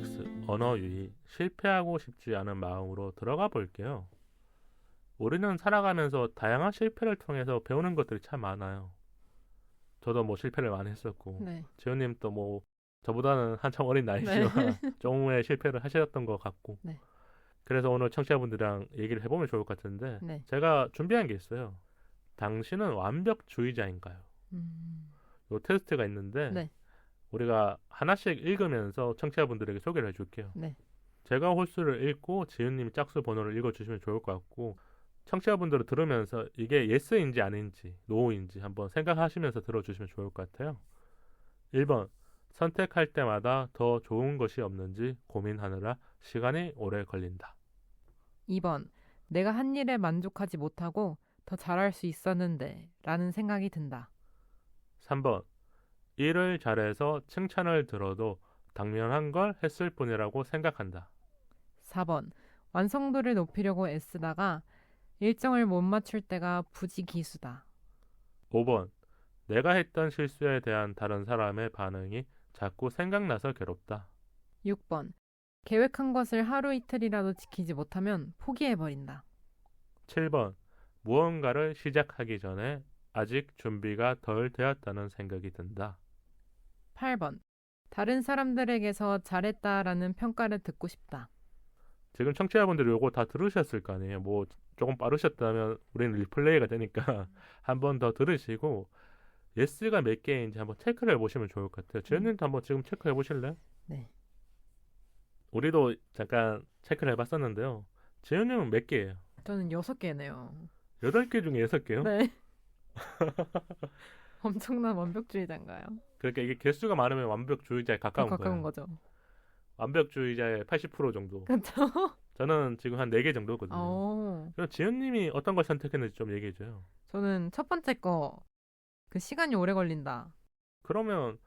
프로젝트 언어 유희 실패하고 싶지 않은 마음으로 들어가 볼게요. 우리는 살아가면서 다양한 실패를 통해서 배우는 것들이 참 많아요. 저도 뭐 실패를 많이 했었고 네. 재훈님도 뭐 저보다는 한참 어린 나이지만 조금의 실패를 하셨던 것 같고 네. 그래서 오늘 청취자분들이랑 얘기를 해보면 좋을 것 같은데 네. 제가 준비한 게 있어요. 당신은 완벽주의자인가요? 요 테스트가 있는데 네. 우리가 하나씩 읽으면서 청취자분들에게 소개를 해줄게요. 네. 제가 홀수를 읽고 지은님이 짝수 번호를 읽어주시면 좋을 것 같고 청취자분들은 들으면서 이게 yes인지 아닌지 no인지 한번 생각하시면서 들어주시면 좋을 것 같아요. 1번 선택할 때마다 더 좋은 것이 없는지 고민하느라 시간이 오래 걸린다. 2번 내가 한 일에 만족하지 못하고 더 잘할 수 있었는데 라는 생각이 든다. 3번 일을 잘해서 칭찬을 들어도 당연한 걸 했을 뿐이라고 생각한다. 4번 완성도를 높이려고 애쓰다가 일정을 못 맞출 때가 부지기수다. 5번 내가 했던 실수에 대한 다른 사람의 반응이 자꾸 생각나서 괴롭다. 6번 계획한 것을 하루 이틀이라도 지키지 못하면 포기해버린다. 7번 무언가를 시작하기 전에 아직 준비가 덜 되었다는 생각이 든다. 8번 다른 사람들에게서 잘했다라는 평가를 듣고 싶다. 지금 청취자분들이 요거 다 들으셨을 거 아니에요. 뭐 조금 빠르셨다면 우리는 리플레이가 되니까 한 번 더 들으시고 예스가 몇 개인지 한번 체크를 해보시면 좋을 것 같아요. 지은님도 한번 지금 체크해 보실래요? 네. 우리도 잠깐 체크를 해봤었는데요. 지은님은 몇 개예요? 저는 6개네요. 8개 중에 6개요? 네. 엄청난 완벽주의자인가요? 그러니까 이게 개수가 많으면 완벽주의자에 가까운 거예요. 거죠. 완벽주의자의 80% 정도. 그렇죠. 저는 지금 한 4개 정도거든요. 어, 그럼 지은님이 어떤 걸 선택했는지 좀 얘기해줘요. 저는 첫 번째 거 그 시간이 오래 걸린다. 그러면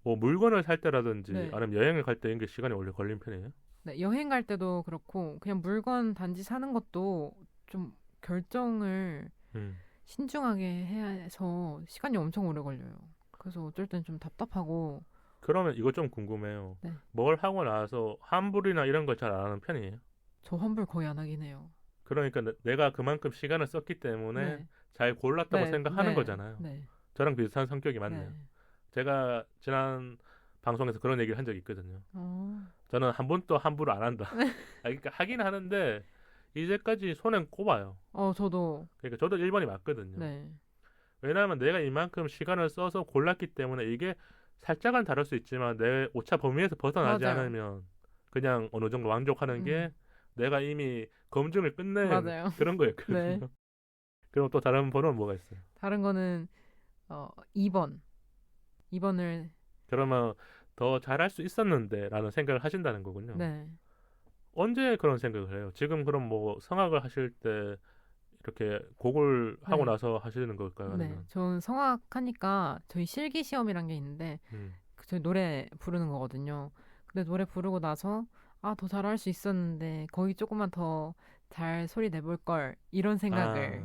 뭐 물건을 살 때라든지 네. 아니면 여행을 갈 때 이게 시간이 오래 걸린 편이에요? 네, 여행 갈 때도 그렇고 그냥 물건 단지 사는 것도 좀 결정을 음. 신중하게 해야 해서 시간이 엄청 오래 걸려요. 그래서 어쩔 땐 좀 답답하고. 그러면 이거 좀 궁금해요. 네. 뭘 하고 나서 환불이나 이런 걸 잘 안 하는 편이에요? 저 환불 거의 안 하긴 해요. 그러니까 내가 그만큼 시간을 썼기 때문에 네. 잘 골랐다고 네, 생각하는 네, 거잖아요. 네. 저랑 비슷한 성격이 맞네요. 네. 제가 지난 방송에서 그런 얘기를 한 적이 있거든요. 어, 저는 한 번도 환불을 안 한다. 그러니까 하긴 하는데 이제까지 손엔 꼽아요. 저도. 그러니까 저도 1번이 맞거든요. 네. 왜냐하면 내가 이만큼 시간을 써서 골랐기 때문에 이게 살짝은 다를 수 있지만 내 오차 범위에서 벗어나지 맞아요. 않으면 그냥 어느 정도 만족하는 게 내가 이미 검증을 끝낸 맞아요. 그런 거였거든요. 네. 그럼 또 다른 번호는 뭐가 있어요? 다른 거는 2번. 2번을. 그러면 더 잘할 수 있었는데 라는 생각을 하신다는 거군요. 네. 언제 그런 생각을 해요? 지금 그럼 뭐 성악을 하실 때 이렇게 곡을 하고 네. 나서 하시는 걸까요? 네. 아니면? 저는 성악하니까 저희 실기 시험이란 게 있는데 저희 노래 부르는 거거든요. 근데 노래 부르고 나서 더 잘할 수 있었는데 거기 조금만 더 잘 소리 내볼 걸 이런 생각을.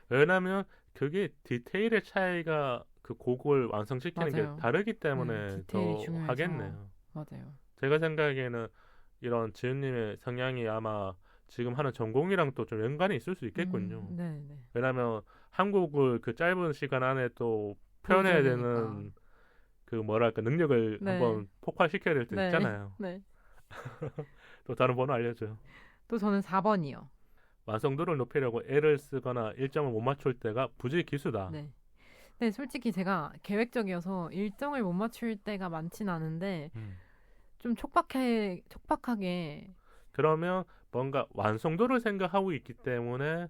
왜냐면 그게 디테일의 차이가 그 곡을 완성시키는 맞아요. 게 다르기 네, 때문에 디테일이 더 중요해서. 하겠네요. 맞아요. 제가 생각에는 이런 지은님의 성향이 아마 지금 하는 전공이랑 또 좀 연관이 있을 수 있겠군요. 네, 네. 왜냐면 한국을 그 짧은 시간 안에 또 표현해야 보여줘야 되는 그 뭐랄까 능력을 네. 한번 폭발시켜야 될 때 네. 있잖아요. 네. 또 다른 번호 알려줘요. 또 저는 4번이요. 완성도를 높이려고 애를 쓰거나 일정을 못 맞출 때가 부지기수다. 네. 네, 솔직히 제가 계획적이어서 일정을 못 맞출 때가 많진 않은데 좀 촉박하게. 그러면 뭔가 완성도를 생각하고 있기 때문에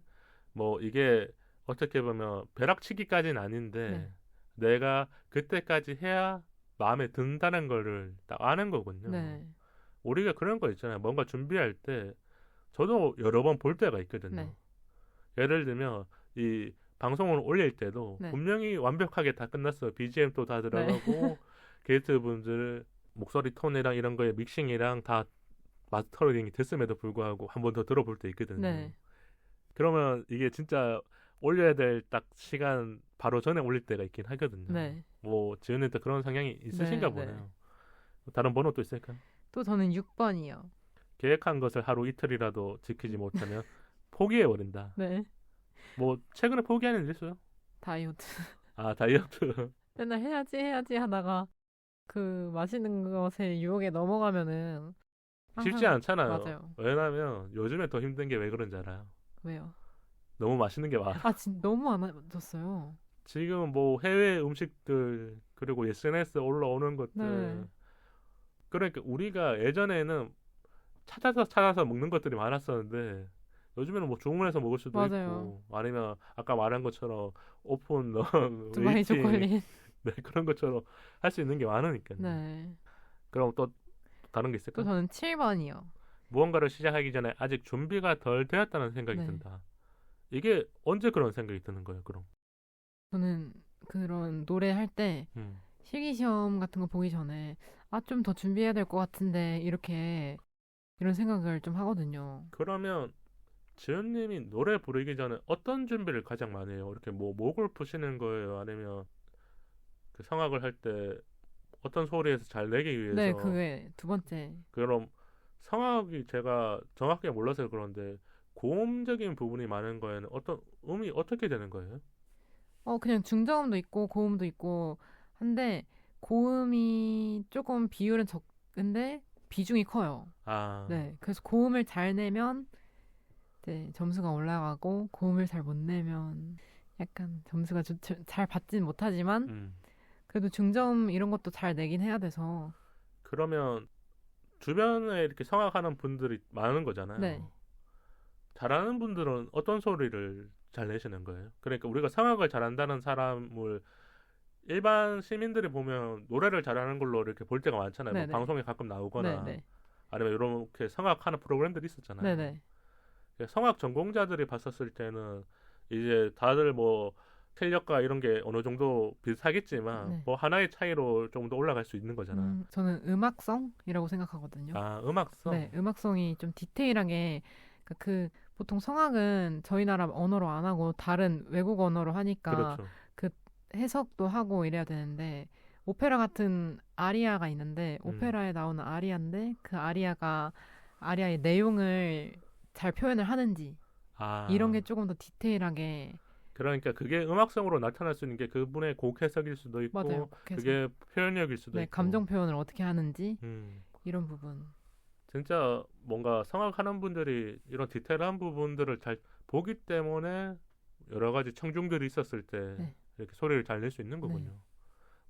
뭐 이게 어떻게 보면 벼락치기까지는 아닌데 내가 그때까지 해야 마음에 든다는 거를 딱 아는 거군요. 네. 우리가 그런 거 있잖아요. 뭔가 준비할 때 저도 여러 번 볼 때가 있거든요. 네. 예를 들면 이 방송을 올릴 때도 네. 분명히 완벽하게 다 끝났어요. BGM도 다 들어가고 게스트 분들 목소리 톤이랑 이런 거에 믹싱이랑 다 마스터링이 됐음에도 불구하고 한 번 더 들어볼 때 있거든요. 네. 그러면 이게 진짜 올려야 될 딱 시간 바로 전에 올릴 때가 있긴 하거든요. 네. 뭐 지은님도 그런 성향이 있으신가 네, 보네요. 다른 번호 또 있을까요? 또 저는 6번이요. 계획한 것을 하루 이틀이라도 지키지 못하면 포기해버린다. 네. 뭐 최근에 포기하는 일 있어요? 다이어트. 아 다이어트. 맨날 해야지 하다가 그 맛있는 것에 유혹에 넘어가면은 쉽지 항상 않잖아요. 맞아요. 왜냐면 요즘에 더 힘든 게 왜 그런지 알아요? 왜요? 너무 맛있는 게 많아. 아, 너무 많아졌어요. 지금 뭐 해외 음식들 그리고 SNS 올라오는 것들 네. 그러니까 우리가 예전에는 찾아서 먹는 것들이 많았었는데 요즘에는 뭐 주문해서 먹을 수도 맞아요. 있고 아니면 아까 말한 것처럼 오픈 두바이 웨이팅 초콜릿. 네, 그런 것처럼 할 수 있는 게 많으니까요. 네. 그럼 또 다른 게 또 있을까? 저는 7번이요. 무언가를 시작하기 전에 아직 준비가 덜 되었다는 생각이 네. 든다. 이게 언제 그런 생각이 드는 거예요, 그럼? 저는 그런 노래 할 때 음. 실기시험 같은 거 보기 전에 아, 좀 더 준비해야 될 것 같은데 이렇게 이런 생각을 좀 하거든요. 그러면 지은님이 노래 부르기 전에 어떤 준비를 가장 많이 해요? 이렇게 뭐 목을 푸시는 거예요? 아니면 그 성악을 할 때 어떤 소리에서 잘 내기 네, 위해서 그게 두 번째. 그럼 성악이 제가 정확하게 몰라서 그런데 고음적인 부분이 많은 거에는 어떤 음이 어떻게 되는 거예요? 그냥 중저음도 있고 고음도 있고 한데 고음이 조금 비율은 적은데 비중이 커요. 아, 네, 그래서 고음을 잘 내면 이제 점수가 올라가고 고음을 잘 못 내면 약간 점수가 잘 받진 못하지만 음. 그래도 중저음 이런 것도 잘 내긴 해야 돼서 그러면 주변에 이렇게 성악하는 분들이 많은 네, 거잖아요. 잘하는 분들은 어떤 소리를 잘 내시는 거예요? 그러니까 우리가 성악을 잘한다는 사람을 일반 시민들이 보면 노래를 잘하는 걸로 이렇게 볼 때가 많잖아요. 뭐 네네, 방송에 가끔 나오거나 네네, 아니면 이렇게 성악하는 프로그램들이 있었잖아요. 네네, 성악 전공자들이 봤었을 때는 이제 다들 뭐 실력과 이런 게 어느 정도 비슷하겠지만 네. 뭐 하나의 차이로 조금 더 올라갈 수 있는 거잖아. 저는 음악성이라고 생각하거든요. 아, 음악성. 네, 음악성이 좀 디테일하게 그 보통 성악은 저희 나라 언어로 안 하고 다른 외국 언어로 하니까 그렇죠. 그 해석도 하고 이래야 되는데 오페라 같은 아리아가 있는데 음. 오페라에 나오는 아리아인데 그 아리아의 내용을 잘 표현을 하는지 이런 게 아, 조금 더 디테일하게 그러니까 그게 음악성으로 나타날 수 있는 게 그분의 곡 해석일 수도 맞아요. 있고 곡해서 그게 표현력일 수도 네, 있고. 감정 표현을 어떻게 하는지 음. 이런 부분. 진짜 뭔가 성악하는 분들이 이런 디테일한 부분들을 잘 보기 때문에 여러 가지 청중들이 있었을 때 네, 이렇게 소리를 잘 낼 수 있는 네, 거군요.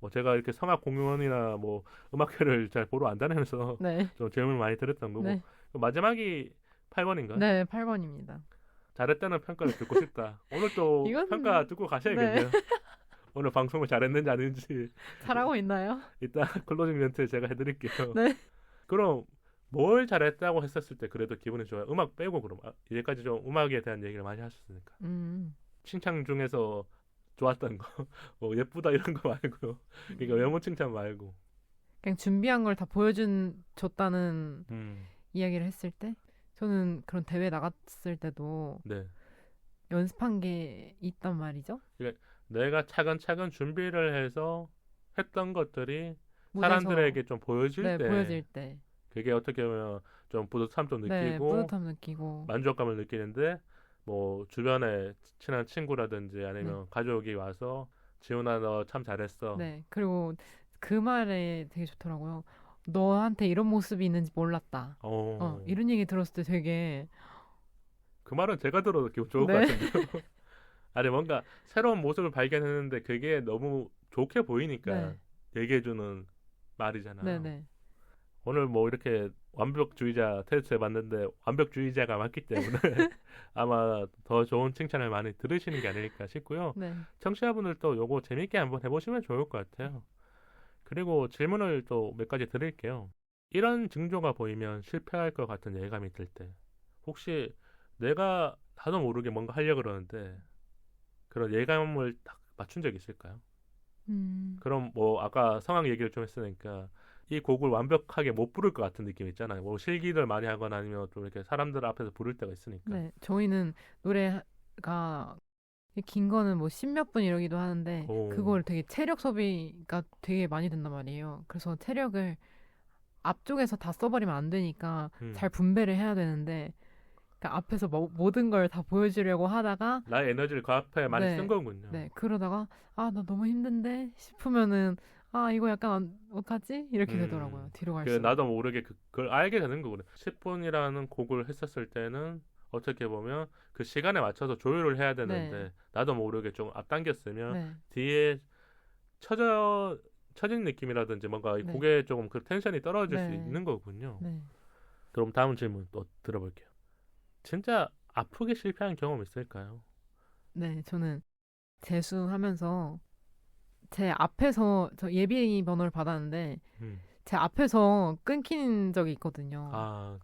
뭐 제가 이렇게 성악 공연이나 뭐 음악회를 잘 보러 안 다니면서 네, 좀 질문을 많이 드렸던 거고 네, 마지막이 8번인가요? 네, 8번입니다. 잘했다는 평가를 듣고 싶다. 오늘 또 평가 이건 듣고 네. 가셔야겠네요. 오늘 방송을 잘했는지 아닌지 잘하고 있나요? 이따 클로징 멘트 제가 해드릴게요. 네. 그럼 뭘 잘했다고 했었을 때 그래도 기분이 좋아요. 음악 빼고 그럼 이제까지 좀 음악에 대한 얘기를 많이 하셨으니까 음, 칭찬 중에서 좋았던 거, 뭐 예쁘다 이런 거 말고요. 그러니까 외모 칭찬 말고. 그냥 준비한 걸 다 줬다는 음, 이야기를 했을 때, 저는 그런 대회 나갔을 때도 네. 연습한 게 있단 말이죠. 그러니까 내가 차근차근 준비를 해서 했던 것들이 무대에서, 사람들에게 좀 보여질 네, 때 보여질 때, 그게 어떻게 보면 좀 뿌듯함도 네, 느끼고 뿌듯함 느끼고, 만족감을 느끼는데 뭐 주변에 친한 친구라든지 네, 아니면 가족이 와서 지훈아 너 참 잘했어. 네. 그리고 그 말에 되게 좋더라고요. 너한테 이런 모습이 있는지 몰랐다. 어, 이런 얘기 들었을 때 되게, 그 말은 제가 들어도 기분 좋을 것 네, 같은데요. 아니 뭔가 새로운 모습을 발견했는데 그게 너무 좋게 보이니까 네, 얘기해주는 네, 말이잖아요. 네, 오늘 뭐 이렇게 완벽주의자 테스트 해봤는데 완벽주의자가 맞기 때문에 아마 더 좋은 칭찬을 많이 들으시는 게 아닐까 싶고요. 네. 청취자분들도 요거 재밌게 한번 해보시면 좋을 것 같아요. 그리고 질문을 또 몇 가지 드릴게요. 이런 징조가 보이면 실패할 것 같은 예감이 들 때 혹시 내가 나도 모르게 뭔가 하려고 그러는데 그런 예감을 딱 맞춘 적 있을까요? 음, 그럼 뭐 아까 상황 얘기를 좀 했으니까 이 곡을 완벽하게 못 부를 것 같은 느낌 있잖아요. 뭐 실기를 많이 하거나 아니면 좀 이렇게 사람들 앞에서 부를 때가 있으니까. 네. 저희는 노래가 긴 거는 뭐 십몇 분 이러기도 하는데 오, 그걸 되게 체력 소비가 되게 많이 된단 말이에요. 그래서 체력을 앞쪽에서 다 써버리면 안 되니까 음. 잘 분배를 해야 되는데 그러니까 앞에서 모든 걸 다 보여주려고 하다가 나의 에너지를 그 앞에 많이 쓴 네, 거군요. 네 그러다가 아, 나 너무 힘든데 싶으면은 아, 이거 약간 어떡하지? 이렇게 되더라고요. 뒤로 그 갈수록. 나도 모르게 그걸 알게 되는 거거든. 10분이라는 곡을 했었을 때는 어떻게 보면 그 시간에 맞춰서 조율을 해야 되는데 네, 나도 모르게 좀 앞당겼으면 네, 뒤에 처진 느낌이라든지 뭔가 이 네, 곡에 조금 그 텐션이 떨어질 수 네, 있는 거군요. 네, 그럼 다음 질문 또 들어볼게요. 진짜 아프게 실패한 경험 있을까요? 네. 저는 재수하면서 제 앞에서 저 예비 번호를 받았는데 음. 제 앞에서 끊긴 적이 있거든요. 아,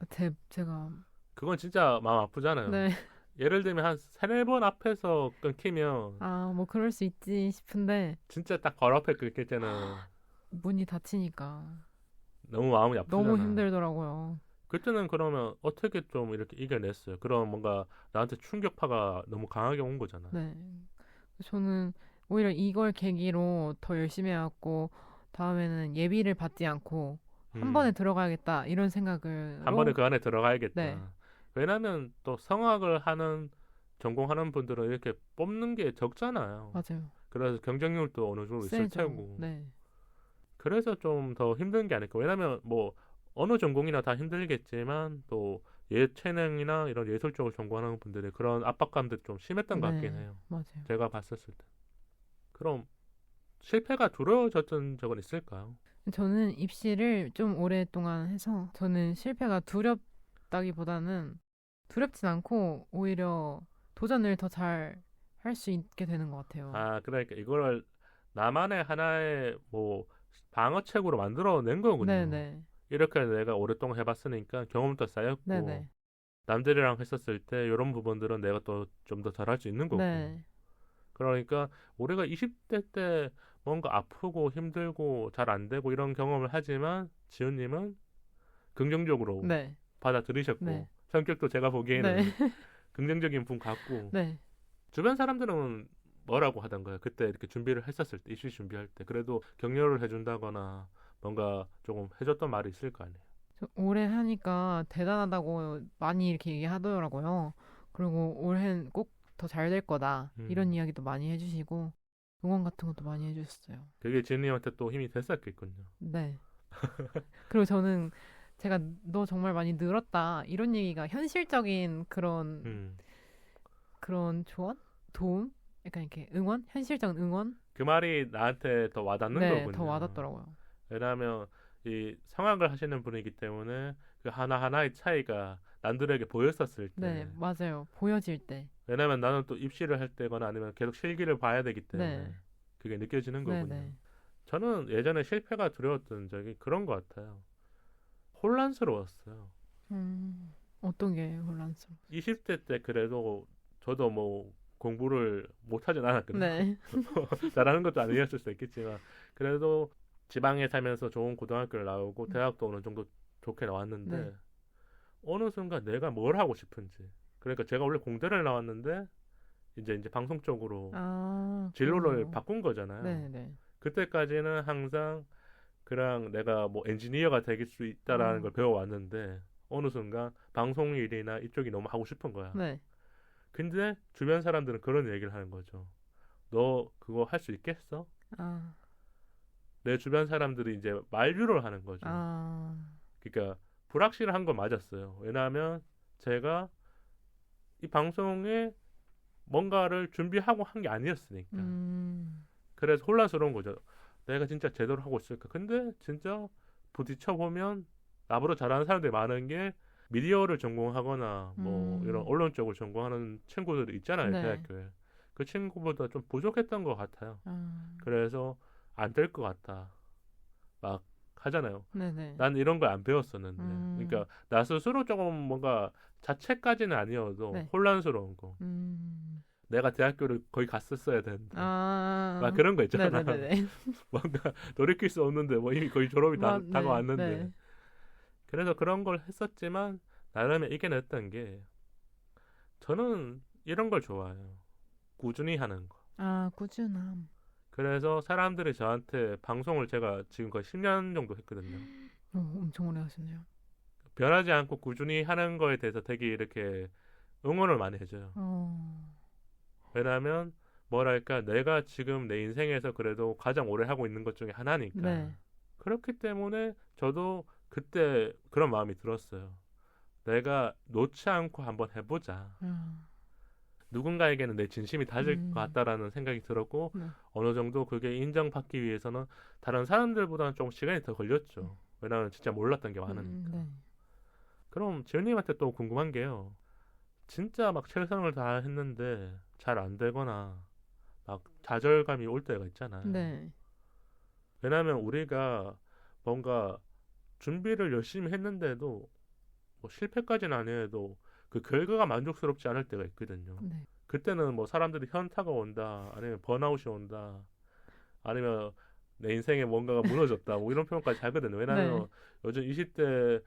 제가 그건 진짜 마음 아프잖아요. 네. 예를 들면 한 세네 번 앞에서 끊기면 아, 뭐 그럴 수 있지 싶은데 진짜 딱 바로 앞에 끊길 때는 문이 닫히니까 너무 마음이 너무 아프잖아. 힘들더라고요. 그때는 그러면 어떻게 좀 이렇게 이겨냈어요? 그럼 뭔가 나한테 충격파가 너무 강하게 온 거잖아. 네. 저는 오히려 이걸 계기로 더 열심히 해갖고 다음에는 예비를 받지 않고 한 번에 음, 들어가야겠다 이런 한 번에 생각으로 그 안에 네, 들어가야겠다. 왜냐면 또 성악을 전공하는 분들은 이렇게 뽑는 게 적잖아요. 맞아요. 그래서 경쟁률도 어느 정도 있을 세죠. 테고. 네, 그래서 좀 더 힘든 게 아닐까. 왜냐면 뭐 어느 전공이나 다 힘들겠지만 또 예체능이나 이런 예술 쪽을 전공하는 분들이 그런 압박감도 좀 심했던 것 같긴 네, 해요. 맞아요. 제가 봤었을 때. 그럼 실패가 두려워졌던 적은 있을까요? 저는 입시를 좀 오랫동안 해서 저는 실패가 두렵다기보다는 두렵진 않고 오히려 도전을 더 잘 할 수 있게 되는 것 같아요. 아, 그러니까 이거를 나만의 하나의 뭐 방어책으로 만들어낸 거군요. 네네. 이렇게 내가 오랫동안 해봤으니까 경험도 쌓였고 네네. 남들이랑 했었을 때 이런 부분들은 내가 또 좀 더 잘할 수 있는 거고. 네. 그러니까 우리가 20대 때 뭔가 아프고 힘들고 잘 안 되고 이런 경험을 하지만 지훈님은 긍정적으로 네. 받아들이셨고 네. 성격도 제가 네. 보기에는 긍정적인 분 같고 네. 주변 사람들은 뭐라고 하던가요? 그때 이렇게 준비를 했었을 때 입시 준비할 때 그래도 격려를 해준다거나 뭔가 조금 해줬던 말이 있을 거 아니에요. 올해 하니까 대단하다고 많이 이렇게 얘기하더라고요. 그리고 올해는 꼭 더 잘 될 거다. 이런 음, 이야기도 많이 해주시고 응원 같은 것도 많이 해주셨어요. 그게 지훈님한테 또 힘이 됐었겠군요. 네. 그리고 저는 제가 너 정말 많이 늘었다. 이런 얘기가 현실적인 음, 그런 조언? 도움? 약간 이렇게 응원? 현실적 응원? 그 말이 나한테 더 와닿는 네, 더 거군요. 와닿더라고요. 왜냐하면 이 성악을 하시는 분이기 때문에 그 하나하나의 차이가 남들에게 보였었을 네, 때 맞아요. 보여질 때. 왜냐면 나는 또 입시를 할 때거나 아니면 계속 실기를 봐야 되기 때문에 네, 그게 느껴지는 네, 거군요. 네. 저는 예전에 실패가 두려웠던 적이 그런 것 같아요. 혼란스러웠어요. 어떤 게 혼란스러워? 20대 때 그래도 저도 뭐 공부를 못하진 않았거든요. 네, 잘하는 것도 아니었을 수 있겠지만 그래도 지방에 살면서 좋은 고등학교를 나오고 음, 대학도 어느 정도 좋게 나왔는데 네. 어느 순간 내가 뭘 하고 싶은지 그러니까 제가 원래 공대를 나왔는데 이제 방송 쪽으로 아, 진로를 그러네요. 바꾼 거잖아요. 네, 네. 그때까지는 항상 그냥 내가 뭐 엔지니어가 될 수 있다라는 어, 걸 배워왔는데 어느 순간 방송 일이나 이쪽이 너무 하고 싶은 거야. 네. 근데 주변 사람들은 그런 얘기를 하는 거죠. 너 그거 할 수 있겠어? 아, 내 주변 사람들이 이제 만류를 하는 거죠. 아, 그러니까 불확실한 건 맞았어요. 왜냐하면 제가 이 방송에 뭔가를 준비하고 한 게 아니었으니까. 그래서 혼란스러운 거죠. 내가 진짜 제대로 하고 있을까? 근데 진짜 부딪혀 보면 나보다 잘하는 사람들이 많은 게 미디어를 전공하거나 뭐 이런 음, 언론 쪽을 전공하는 친구들이 있잖아요, 네. 대학교에. 그 친구보다 좀 부족했던 것 같아요. 아, 그래서 안 될 것 같다. 막 하잖아요. 네네. 난 이런 걸 안 배웠었는데. 음, 그러니까 나 스스로 조금 뭔가 자책까지는 아니어도 네. 혼란스러운 거. 음, 내가 대학교를 거의 갔었어야 되는데. 막 아, 그런 거 있잖아. 네네네네. 뭔가 돌이킬 수 없는데 뭐 이미 거의 졸업이 네, 다가왔는데. 네. 그래서 그런 걸 했었지만 나름의 이겨냈던 게 저는 이런 걸 좋아해요. 꾸준히 하는 거. 아, 꾸준함. 그래서 사람들이 저한테 방송을 제가 지금 거의 10년 정도 했거든요. 엄청 오래 하셨네요. 변하지 않고 꾸준히 하는 거에 대해서 되게 이렇게 응원을 많이 해줘요. 왜냐하면 뭐랄까 내가 지금 내 인생에서 그래도 가장 오래 하고 있는 것 중에 하나니까. 네. 그렇기 때문에 저도 그때 그런 마음이 들었어요. 내가 놓지 않고 한번 해보자. 누군가에게는 내 진심이 닿을 것 같다라는 생각이 들었고 네. 어느 정도 그게 인정받기 위해서는 다른 사람들보다는 좀 시간이 더 걸렸죠. 왜냐하면 진짜 몰랐던 게 많으니까. 네. 그럼 지은님한테 또 궁금한 게요. 진짜 막 최선을 다했는데 잘 안 되거나 막 좌절감이 올 때가 있잖아요. 네. 왜냐하면 우리가 뭔가 준비를 열심히 했는데도 뭐 실패까지는 아니어도 그 결과가 만족스럽지 않을 때가 있거든요. 네. 그때는 뭐 사람들이 현타가 온다, 아니면 번아웃이 온다, 아니면 내 인생에 뭔가가 무너졌다, 뭐 이런 표현까지 하거든요. 왜냐하면 네. 요즘 20대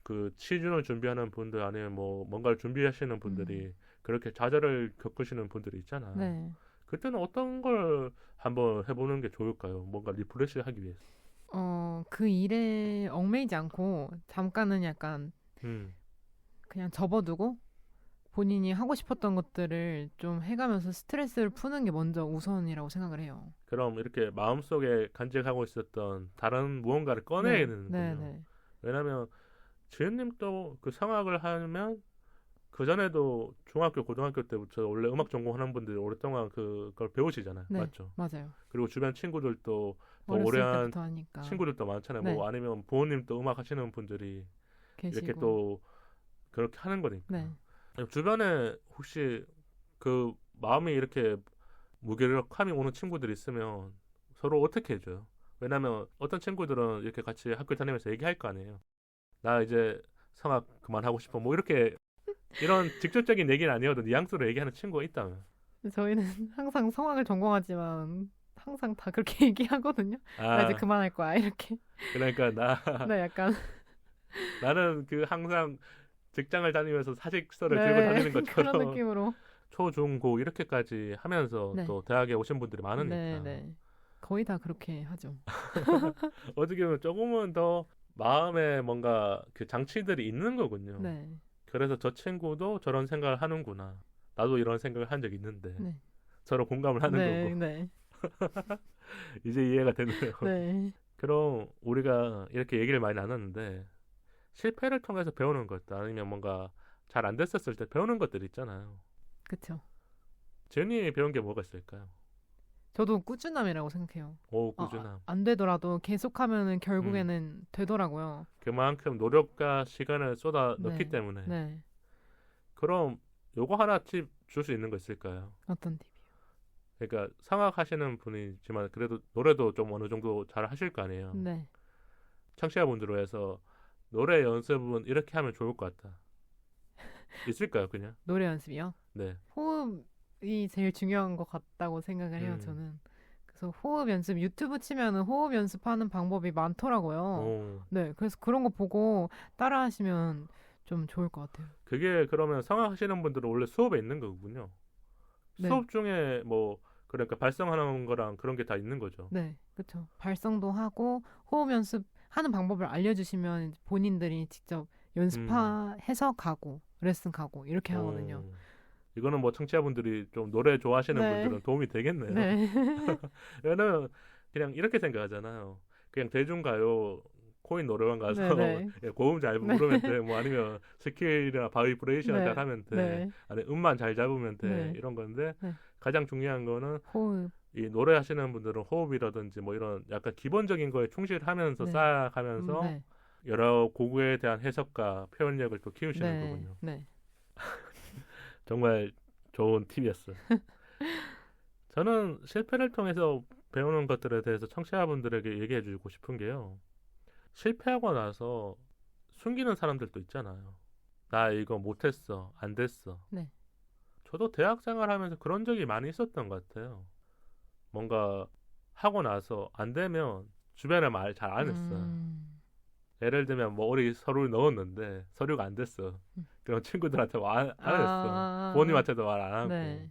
그 취준을 준비하는 분들 아니면 뭐 뭔가를 준비하시는 분들이 그렇게 좌절을 겪으시는 분들이 있잖아요. 네. 그때는 어떤 걸 한번 해보는 게 좋을까요? 뭔가 리프레시 하기 위해서. 그 일에 얽매이지 않고 잠깐은 약간 음. 그냥 접어두고 본인이 하고 싶었던 것들을 좀 해가면서 스트레스를 푸는 게 먼저 우선이라고 생각을 해요. 그럼 이렇게 마음속에 간직하고 있었던 다른 무언가를 꺼내야 네. 되는군요. 네. 네. 왜냐하면 지은님도 그 성악을 하면 그 전에도 중학교, 고등학교 때부터 원래 음악 전공하는 분들이 오랫동안 그걸 배우시잖아요. 네. 맞죠? 맞아요. 그리고 주변 친구들도 더 어렸을 오래 한 때부터 하니까 친구들도 많잖아요. 네. 뭐 아니면 부모님도 음악 하시는 분들이 계시고. 이렇게 또 그렇게 하는 거니까. 네. 주변에 혹시 그 마음이 이렇게 무기력함이 오는 친구들이 있으면 서로 어떻게 해줘요? 왜냐면 어떤 친구들은 이렇게 같이 학교 다니면서 얘기할 거 아니에요. 나 이제 성악 그만하고 싶어. 뭐 이렇게 이런 직접적인 얘기는 아니어도 뉘앙스로 얘기하는 친구가 있다면. 저희는 항상 성악을 전공하지만 항상 다 그렇게 얘기하거든요. 나 이제 아, 그만할 거야 이렇게. 그러니까 네, 약간 나는 그 항상 직장을 다니면서 사직서를 네, 들고 다니는 그런 것처럼 느낌으로. 초, 중, 고 이렇게까지 하면서 네. 또 대학에 오신 분들이 많으니까 네, 네. 거의 다 그렇게 하죠. 어떻게 보면 조금은 더 마음에 뭔가 그 장치들이 있는 거군요. 네, 그래서 저 친구도 저런 생각을 하는구나. 나도 이런 생각을 한 적 있는데 네, 서로 공감을 하는 네, 거고 네, 이제 이해가 되네요. 네. 그럼 우리가 이렇게 얘기를 많이 나눴는데 실패를 통해서 배우는 것도 아니면 뭔가 잘 안 됐었을 때 배우는 것들 있잖아요. 그쵸. 제니 배운 게 뭐가 있을까요? 저도 꾸준함이라고 생각해요. 오, 꾸준함. 안 되더라도 계속하면은 결국에는 되더라고요. 그만큼 노력과 시간을 쏟아 넣기 네, 때문에. 네. 그럼 요거 하나 팁 줄 수 있는 거 있을까요? 어떤 팁이요? 그러니까 성악 하시는 분이지만 그래도 노래도 좀 어느 정도 잘 하실 거 아니에요. 네. 청취자분들로 해서 노래 연습은 이렇게 하면 좋을 것 같다. 있을까요, 그냥? 노래 연습이요? 네. 호흡이 제일 중요한 것 같다고 생각을 해요, 저는. 그래서 호흡 연습, 유튜브 치면은 호흡 연습하는 방법이 많더라고요. 오. 네, 그래서 그런 거 보고 따라 하시면 좀 좋을 것 같아요. 그게 그러면 성악 하시는 분들은 원래 수업에 있는 거군요. 네. 수업 중에 뭐 그러니까 발성하는 거랑 그런 게 다 있는 거죠. 네, 그렇죠. 발성도 하고 호흡 연습하는 방법을 알려주시면 본인들이 직접 연습해서 가고 레슨 가고 이렇게 하거든요. 이거는 뭐 청취자분들이 좀 노래 좋아하시는 네. 분들은 도움이 되겠네요. 네, 왜냐면 그냥 이렇게 생각하잖아요. 그냥 대중가요 코인 노래방 가서 네, 네. 예, 고음 잘 부르면 돼. 뭐 아니면 스킬이나 바이브레이션 네, 잘 하면 돼. 네. 아니 음만 잘 잡으면 돼. 네. 이런 건데 네. 가장 중요한 거는 호흡. 이 노래 하시는 분들은 호흡이라든지 뭐 이런 약간 기본적인 거에 충실하면서 네. 쌓아가면서 네. 여러 곡에 대한 해석과 표현력을 또 키우시는 네. 거군요. 네. 정말 좋은 팁이었어요. 저는 실패를 통해서 배우는 것들에 대해서 청취자분들에게 얘기해 주고 싶은 게요. 실패하고 나서 숨기는 사람들도 있잖아요. 나 이거 못했어. 안 됐어. 네. 저도 대학 생활하면서 그런 적이 많이 있었던 것 같아요. 뭔가 하고 나서 안 되면 주변에 말 잘 안 했어요. 예를 들면 뭐 우리 서류를 넣었는데 서류가 안 됐어. 그럼 친구들한테 말 안 했어. 부모님한테도 말 안 하고. 네.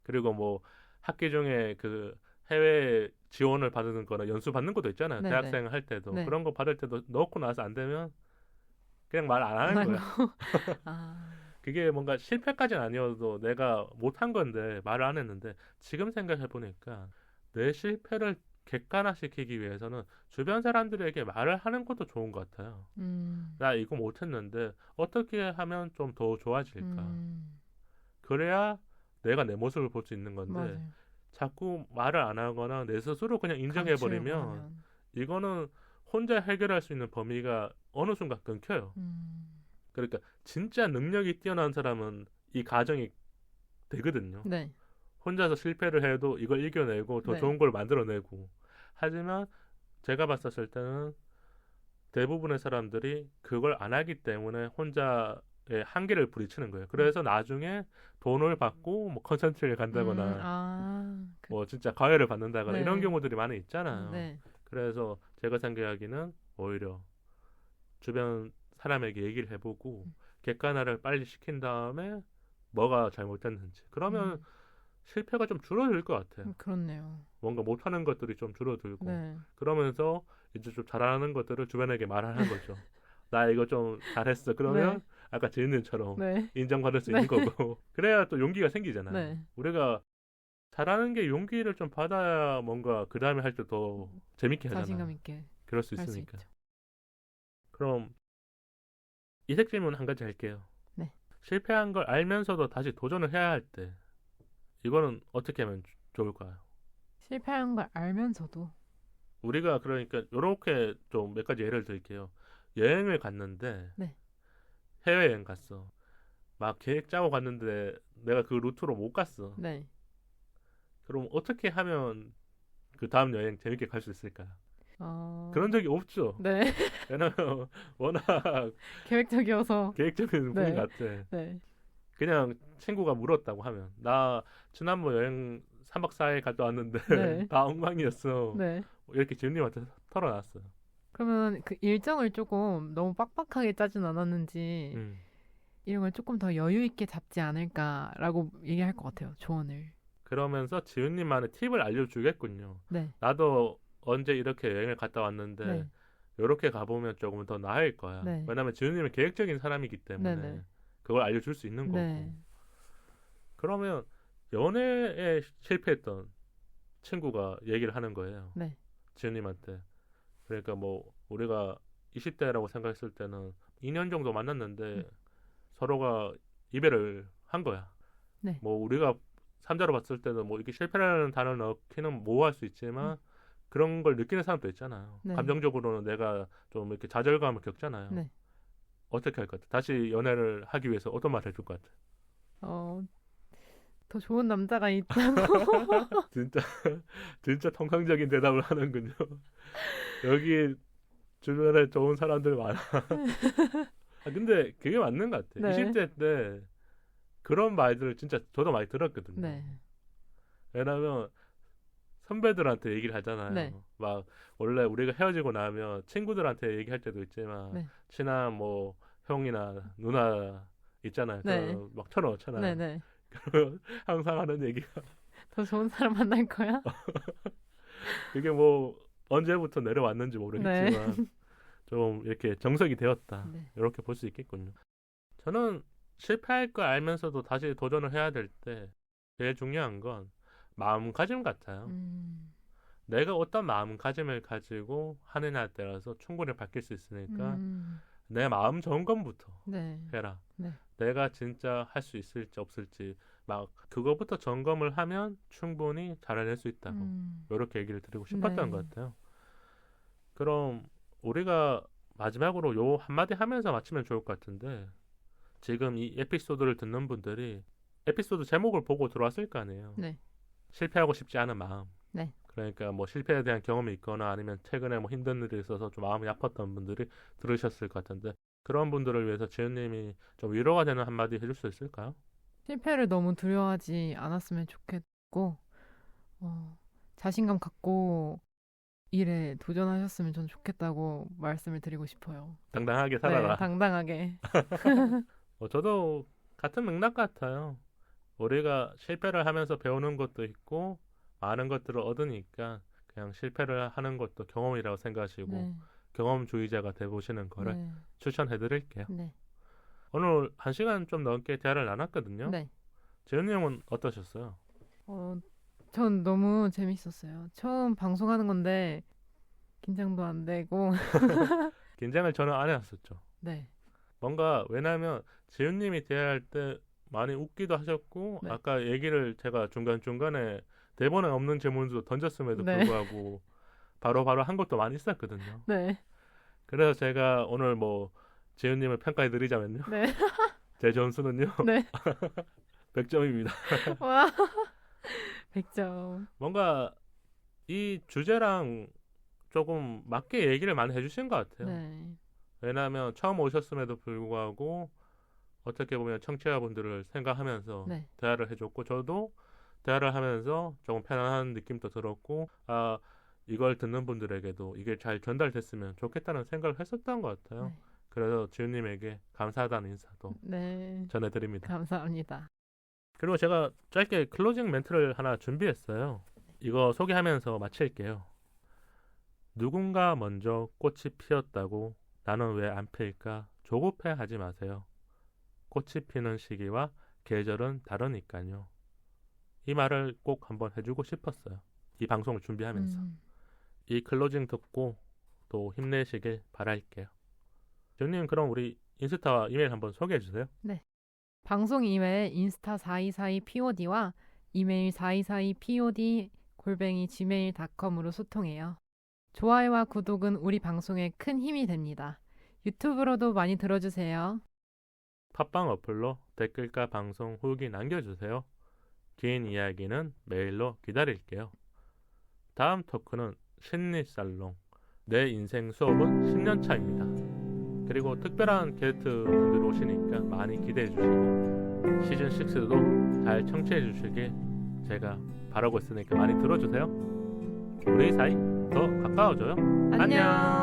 그리고 뭐 학기 중에 그 해외 지원을 받는 거나 연수 받는 것도 있잖아요. 네, 대학생 할 때도. 네. 그런 거 받을 때도 넣고 나서 안 되면 그냥 말 안 하는 거야. 아, 그게 뭔가 실패까지는 아니어도 내가 못한 건데 말을 안 했는데 지금 생각해 보니까 내 실패를 객관화시키기 위해서는 주변 사람들에게 말을 하는 것도 좋은 것 같아요. 나 이거 못했는데 어떻게 하면 좀 더 좋아질까? 그래야 내가 내 모습을 볼 수 있는 건데 맞아요. 자꾸 말을 안 하거나 내 스스로 그냥 인정해 감추려고 버리면 하면. 이거는 혼자 해결할 수 있는 범위가 어느 순간 끊겨요. 그러니까 진짜 능력이 뛰어난 사람은 이 가정이 되거든요. 네, 혼자서 실패를 해도 이걸 이겨내고 더 네. 좋은 걸 만들어내고. 하지만 제가 봤었을 때는 대부분의 사람들이 그걸 안 하기 때문에 혼자의 한계를 부딪히는 거예요. 그래서 나중에 돈을 받고 뭐 컨설팅을 간다거나 뭐 진짜 과외를 받는다거나 네. 이런 경우들이 많이 있잖아요. 네, 그래서 제가 생각하기는 오히려 주변 사람에게 얘기를 해보고 객관화를 빨리 시킨 다음에 뭐가 잘못됐는지 그러면 실패가 좀 줄어들 것 같아요. 그렇네요. 뭔가 못하는 것들이 좀 줄어들고 네, 그러면서 이제 좀 잘하는 것들을 주변에게 말하는 거죠. 나 이거 좀 잘했어. 그러면 네. 아까 제이님처럼 네, 인정받을 수 네. 있는 거고 그래야 또 용기가 생기잖아요. 네. 우리가 잘하는 게 용기를 좀 받아야 뭔가 그 다음에 할 때 더 재밌게 하잖아요. 자신감 있게 그럴 수 할 수 있으니까. 있죠. 그럼 이색 질문 한 가지 할게요. 네. 실패한 걸 알면서도 다시 도전을 해야 할 때 이거는 어떻게 하면 좋을까요? 실패한 걸 알면서도 우리가 그러니까 이렇게 좀 몇 가지 예를 들게요. 여행을 갔는데 네. 해외여행 갔어. 막 계획 짜고 갔는데 내가 그 루트로 못 갔어. 네. 그럼 어떻게 하면 그 다음 여행 재밌게 갈 수 있을까요? 그런 네. 적이 없죠. 왜냐면 워낙 계획적이어서 계획적인 네. 분인 것 같아. 네. 그냥 친구가 물었다고 하면 나 지난번 여행 3박 4일 갔다 왔는데 네. 다 엉망이었어. 네. 이렇게 지훈님한테 털어놨어요. 그러면 그 일정을 조금 너무 빡빡하게 짜진 않았는지 이런 걸 조금 더 여유 있게 잡지 않을까라고 얘기할 것 같아요. 조언을. 그러면서 지훈님만의 팁을 알려주겠군요. 네. 나도 언제 이렇게 여행을 갔다 왔는데 네. 이렇게 가보면 조금 더 나을 거야. 네. 왜냐면 지훈님은 계획적인 사람이기 때문에 네네. 그걸 알려줄 수 있는 거고. 네. 그러면 연애에 실패했던 친구가 얘기를 하는 거예요. 네. 지훈님한테. 그러니까 뭐 우리가 20대라고 생각했을 때는 2년 정도 만났는데 서로가 이별을 한 거야. 네. 뭐 우리가 삼자로 봤을 때는 뭐 이렇게 실패라는 단어를 넣기는 모호할 수 있지만 그런 걸 느끼는 사람도 있잖아요. 네. 감정적으로는 내가 좀 이렇게 좌절감을 겪잖아요. 네. 어떻게 할 것 같아? 다시 연애를 하기 위해서 어떤 말 해줄 것 같아? 더 좋은 남자가 있다고. 진짜 진짜 통상적인 대답을 하는군요. 여기 주변에 좋은 사람들 많아. 근데 그게 맞는 것 같아. 네. 20대 때 그런 말들을 진짜 저도 많이 들었거든요. 네. 왜냐면 선배들한테 얘기를 하잖아요. 네. 막 원래 우리가 헤어지고 나면 친구들한테 얘기할 때도 있지만 네. 친한 뭐 형이나 누나 있잖아요. 네. 그럼 막 털어놓잖아요. 네네. 그러면 항상 하는 얘기가 더 좋은 사람 만날 거야? 그게 뭐 언제부터 내려왔는지 모르겠지만 좀 이렇게 정석이 되었다. 네. 이렇게 볼 수 있겠군요. 저는 실패할 걸 알면서도 다시 도전을 해야 될 때 제일 중요한 건 마음가짐 같아요. 내가 어떤 마음가짐을 가지고 하느냐에 따라서 충분히 바뀔 수 있으니까 내 마음 점검부터 네. 해라. 네. 내가 진짜 할 수 있을지 없을지 막 그거부터 점검을 하면 충분히 잘해낼 수 있다고 이렇게 얘기를 드리고 싶었던 네. 것 같아요. 그럼 우리가 마지막으로 요 한마디 하면서 마치면 좋을 것 같은데 지금 이 에피소드를 듣는 분들이 에피소드 제목을 보고 들어왔을 거 아니에요. 네. 실패하고 싶지 않은 마음. 네. 그러니까 뭐 실패에 대한 경험이 있거나 아니면 최근에 뭐 힘든 일이 있어서 좀 마음이 아팠던 분들이 들으셨을 것 같은데 그런 분들을 위해서 지은님이 좀 위로가 되는 한마디 해줄 수 있을까요? 실패를 너무 두려워하지 않았으면 좋겠고 자신감 갖고 일에 도전하셨으면 전 좋겠다고 말씀을 드리고 싶어요. 당당하게 살아라. 네, 당당하게. 저도 같은 맥락 같아요. 우리가 실패를 하면서 배우는 것도 있고 많은 것들을 얻으니까 그냥 실패를 하는 것도 경험이라고 생각하시고 네. 경험주의자가 돼보시는 거를 네. 추천해드릴게요. 네. 오늘 1시간 좀 넘게 대화를 나눴거든요. 네. 재현님은 어떠셨어요? 전 너무 재밌었어요. 처음 방송하는 건데 긴장도 안 되고. 긴장을 전혀 안 해왔었죠. 네. 뭔가 왜냐하면 재현님이 대화할 때 많이 웃기도 하셨고 네. 아까 얘기를 제가 중간중간에 대본에 없는 질문도 던졌음에도 네. 불구하고 바로바로 한 것도 많이 있었거든요. 네. 그래서 제가 오늘 뭐 재현님을 평가해드리자면요. 네. 제 점수는요. 네. 100점입니다. 와. 100점. 뭔가 이 주제랑 조금 맞게 얘기를 많이 해주신 것 같아요. 네. 왜냐하면 처음 오셨음에도 불구하고 어떻게 보면 청취자분들을 생각하면서 네. 대화를 해줬고 저도 대화를 하면서 조금 편안한 느낌도 들었고 아 이걸 듣는 분들에게도 이게 잘 전달됐으면 좋겠다는 생각을 했었던 것 같아요. 네. 그래서 지훈님에게 감사하다는 인사도 네. 전해드립니다. 감사합니다. 그리고 제가 짧게 클로징 멘트를 하나 준비했어요. 이거 소개하면서 마칠게요. 누군가 먼저 꽃이 피었다고 나는 왜 안 필까 조급해하지 마세요. 꽃이 피는 시기와 계절은 다르니까요. 이 말을 꼭 한번 해주고 싶었어요. 이 방송을 준비하면서. 이 클로징 듣고 또 힘내시길 바랄게요. 지훈님 그럼 우리 인스타와 이메일 한번 소개해주세요. 방송 이외에 인스타 4242POD와 이메일 4242POD@gmail.com으로 소통해요. 좋아요와 구독은 우리 방송에 큰 힘이 됩니다. 유튜브로도 많이 들어주세요. 팟빵 어플로 댓글과 방송 후기 남겨주세요. 긴 이야기는 메일로 기다릴게요. 다음 토크는 심리살롱 내 인생 수업은 10년차입니다. 그리고 특별한 게스트분들 오시니까 많이 기대해주시고 시즌6도 잘 청취해주시길 제가 바라고 있으니까 많이 들어주세요. 우리 사이 더 가까워져요. 안녕.